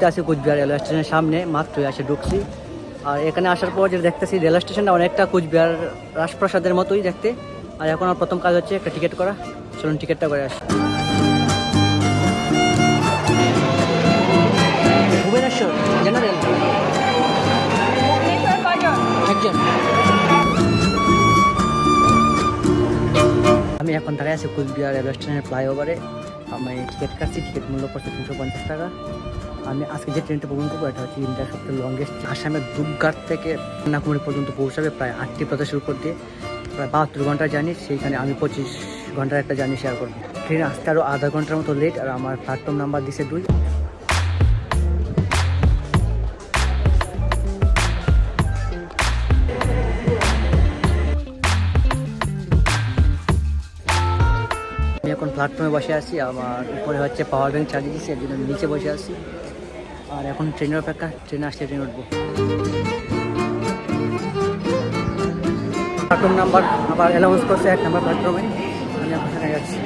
মুহূর্তে আছি কোচবিহার রেলওয়ে স্টেশনের সামনে, মাত্রই আসে ঢুকছি। আর এখানে আসার পর যেটা দেখতেছি রেল স্টেশনটা অনেকটা কোচবিহার রাজপ্রাসাদের মতোই দেখতে। আর এখন আমার প্রথম কাজ হচ্ছে একটা টিকিট করা। চলুন টিকিটটা করে আসি। ভুবনেশ্বর জেনারেল একজন। আমি এখন দাঁড়িয়ে আছি কোচবিহার রেলওয়ে স্টেশনের ফ্লাইওভারে। আমি টিকিট কাটছি, টিকিট মূল্য পড়ছে 350 টাকা। আমি আজকে যে ট্রেনটা ভ্রমণ করবো এটা হচ্ছে ইন্ডিয়ার সবথেকে লংগেস্ট। আসামের ধূপঘাট থেকে কন্যাকুমারী পর্যন্ত পৌঁছাবে প্রায় 8টি প্রদেশের উপর দিয়ে, প্রায় 72 ঘন্টার জার্নি। সেইখানে আমি 25 ঘন্টার একটা জার্নি শেয়ার করবো। ট্রেন আসতে আরও আধা ঘন্টার মতো লেট। আর আমার প্ল্যাটফর্ম নাম্বার দিছে 2। আমি এখন প্ল্যাটফর্মে বসে আছি। আমার উপরে হচ্ছে পাওয়ার ব্যাংক চালিয়ে দিচ্ছি, এর জন্য নিচে বসে আছি। আর এখন ট্রেনের অপেক্ষা, ট্রেন আসলে ট্রেন উঠবো। প্ল্যাটফর্ম নাম্বার আবার অ্যানাউন্স করছে 1 নম্বর প্ল্যাটফর্মে। আমি এখন সেখানে যাচ্ছি।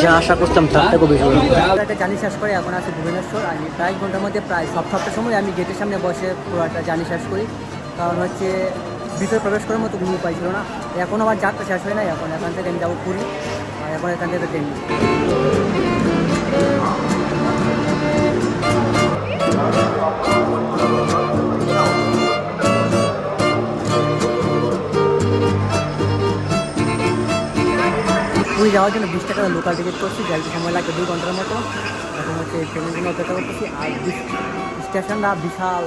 যা আশা করতাম তার থেকেও বেশি। একটা জার্নি শেষ করে এখন আছি ভুবনেশ্বর। আমি প্রায় ঘন্টার মধ্যে প্রায় সপ্তাহের সময় আমি গেটের সামনে বসে পুরো একটা জার্নি শেষ করি। কারণ হচ্ছে ভিতরে প্রবেশ করার মতো কোনো উপায় ছিল না। এখন আমার যাত্রা শেষ হয় না। এখন এখান থেকে আমি যাবো পুরী। আর এখন এখান থেকে ট্রেন। পুরী যাওয়ার জন্য 20 টাকা লোকাল টিকিট করছি, যাইতে সময় লাগবে 2 ঘন্টার মতো। এখন হচ্ছে ট্রেনের জন্য অপেক্ষা করতেছি। আর স্টেশনটা বিশাল।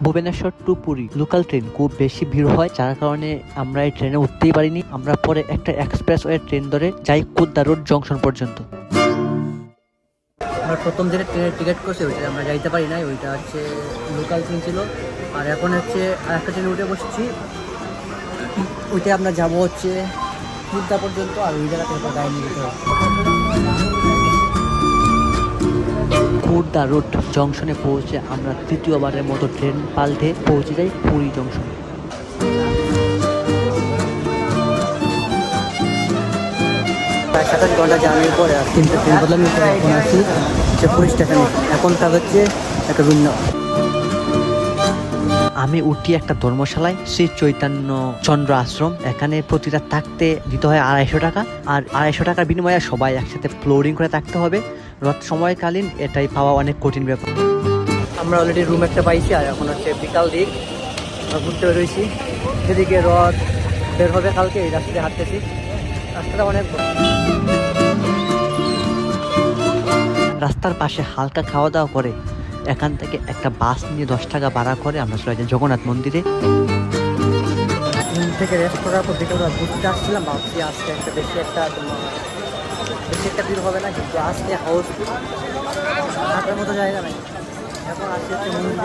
Bhubaneswar to Puri local train খুব বেশি ভিড় হয়, যার কারণে আমরা এই ট্রেনে উঠতেই পারিনি। আমরা পরে একটা এক্সপ্রেসওয়ে ট্রেন ধরে যাই কুদ্দা রোড জংশন পর্যন্ত। আমরা প্রথম যেটা ট্রেনের টিকিট করছি ওইটা আমরা যাইতে পারি নাই, ওইটা হচ্ছে লোকাল ট্রেন ছিল। আর এখন হচ্ছে আরেকটা ট্রেনে উঠে বসছি, ওইটা আমরা যাবো হচ্ছে কুদ্দা পর্যন্ত। আর ওই জায়গা থেকে গাড়ি নিয়ে যেতে হবে। কুদ্দা রোড জংশনে পৌঁছে আমরা তৃতীয়বারের মতো ট্রেন পাল্টে পৌঁছে যাই পুরী জংশন। প্রায় 27 ঘন্টা জার্নির পরে আর 3টে ট্রেন বদলাম। এখন আছি যে পুরী স্টেশনে। এখন তার হচ্ছে একটা রুম নেওয়া। আমি উঠি একটা ধর্মশালায়, শ্রী চৈতন্য চন্দ্র আশ্রম। এখানে প্রতিটা থাকতে দিতে হয় 250 টাকা। আর 250 টাকার বিনিময়ে সবাই একসাথে ফ্লোরিং করে থাকতে হবে। রথ সময়কালীন এটাই পাওয়া অনেক কঠিন ব্যাপার। আমরা অলরেডি রুম একটা পাইছি। আর এখন হচ্ছে বিকাল দিক, ঘুরতে বেরোইছি। যেদিকে রথ বের হবে কালকে, এই রাস্তায় হাঁটতেছি। রাস্তাটা অনেক রাস্তার পাশে হালকা খাওয়া দাওয়া করে এখান থেকে একটা বাস নিয়ে 10 টাকা ভাড়া করে আমরা চলে যাই জগন্নাথ মন্দিরে। রুম থেকে রেস্ট করার পর যেটা আমরা ঘুরতে আসছিলাম, ভাবছি আজকে একটা বেশি একটা ভিড় হবে না, কিন্তু আজকে হাউসফুল, থাকার মতো জায়গা নাই। এখন আসছে হচ্ছে মন্দির।